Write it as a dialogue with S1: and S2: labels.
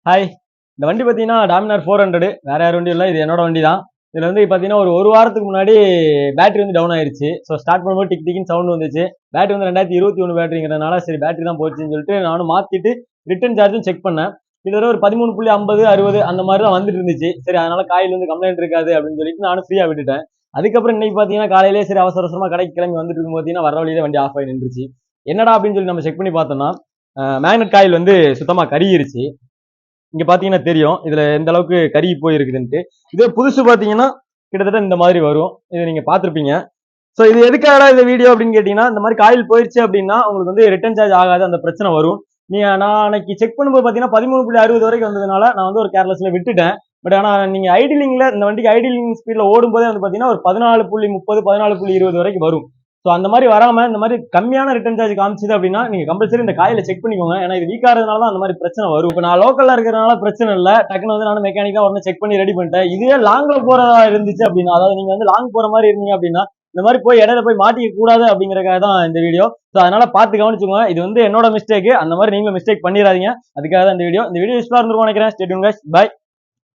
S1: Hi. இந்த வண்டி பார்த்தீங்கன்னா டாமினார் 400 வேற யார் வண்டியும் இல்லை, இது என்னோட வண்டி தான். இதில் வந்து பார்த்தீங்கன்னா ஒரு வாரத்துக்கு முன்னாடி பேட்டரி வந்து டவுன் ஆயிருச்சு. ஸோ ஸ்டார்ட் பண்ணும்போது டிக் டிக்னு சவுண்ட் வந்துச்சு. பேட்டரி வந்து 2021 பேட்டரிங்கிறதுனால சரி பேட்டரி தான் போச்சுன்னு சொல்லிட்டு நானும் மாற்றிட்டு ரிட்டர்ன் சார்ஜும் செக் பண்ணேன். கிட்டத்தட்ட ஒரு 13.50 60 அந்த மாதிரி தான் வந்துட்டு இருந்துச்சு. சரி அதனால காயில் வந்து கம்ப்ளைண்ட் இருக்காது அப்படின்னு சொல்லிட்டு நானும் ஃப்ரீயாக விட்டுட்டேன். அதுக்கப்புறம் இன்னைக்கு பார்த்தீங்கன்னா காலையிலேயே சரி அவசர அவசரமாக கடைக்கு கிளம்பி வந்துட்டு இருக்கும் பார்த்தீங்கன்னா வர வழியில வண்டி ஆஃப் ஆகி நின்றுச்சு. என்னடா அப்படின்னு சொல்லி நம்ம செக் பண்ணி பார்த்தோம்னா மேக்னட் காயில் வந்து சுத்தமாக கருகிருச்சு. இங்க பாத்தீங்கன்னா தெரியும் இதுல எந்த அளவுக்கு கருகி போயிருக்குதுன்ட்டு. இதே புதுசு பாத்தீங்கன்னா கிட்டத்தட்ட இந்த மாதிரி வரும். இதை நீங்க பாத்திருப்பீங்க. சோ இது எதுக்காக இந்த வீடியோ அப்படின்னு கேட்டீங்கன்னா, இந்த மாதிரி காயில் போயிருச்சு அப்படின்னா உங்களுக்கு வந்து ரிட்டர்ன் சார்ஜ் ஆகாது, அந்த பிரச்சனை வரும். நான் அன்னைக்கு செக் பண்ணும்போது பாத்தீங்கன்னா 13.60 வரைக்கும் வந்ததுனால நான் வந்து ஒரு கேர்லெஸ்ல விட்டுட்டேன். பட் ஆனா நீங்க ஐடிலிங்ல இந்த வண்டிக்கு ஐடிலிங் ஸ்பீட்ல ஓடும் போதே வந்து பாத்தீங்கன்னா ஒரு 14.30 14.20 வரைக்கும் வரும். ஸோ அந்த மாதிரி வராம இந்த மாதிரி கம்மியான ரிட்டர்ன் சார்ஜ் காமிச்சது அப்படின்னா நீங்க கம்பல்சரி இந்த காயில செக் பண்ணிக்கோங்க. ஏன்னா இது வீக் ஆகிறதுனால தான் அந்த மாதிரி பிரச்சனை வரும். இப்போ நான் லோக்கல்ல இருக்கிறதுனால பிரச்சனை இல்லை, டக்குன்னு வந்து நானும் மெக்கானிக்கா உடனே செக் பண்ணி ரெடி பண்ணிட்டேன். இதே லாங்ல போறதா இருந்துச்சு அப்படின்னா, அதாவது நீங்க வந்து லாங் போற மாதிரி இருந்தீங்க அப்படின்னா இந்த மாதிரி போய் இடையில போய் மாட்டிக்க கூடாது அப்படிங்கறதுக்காக தான் இந்த வீடியோ. ஸோ அதனால பார்த்து கவனிச்சுக்கோங்க. இது வந்து என்னோட மிஸ்டேக், அந்த மாதிரி நீங்களும் மிஸ்டேக் பண்ணிடாதீங்க. அதுக்காக தான் இந்த வீடியோ யூஸ்ஃபுல்லா இருந்திருக்கும் நினைக்கிறேன். Stay tuned guys. பை.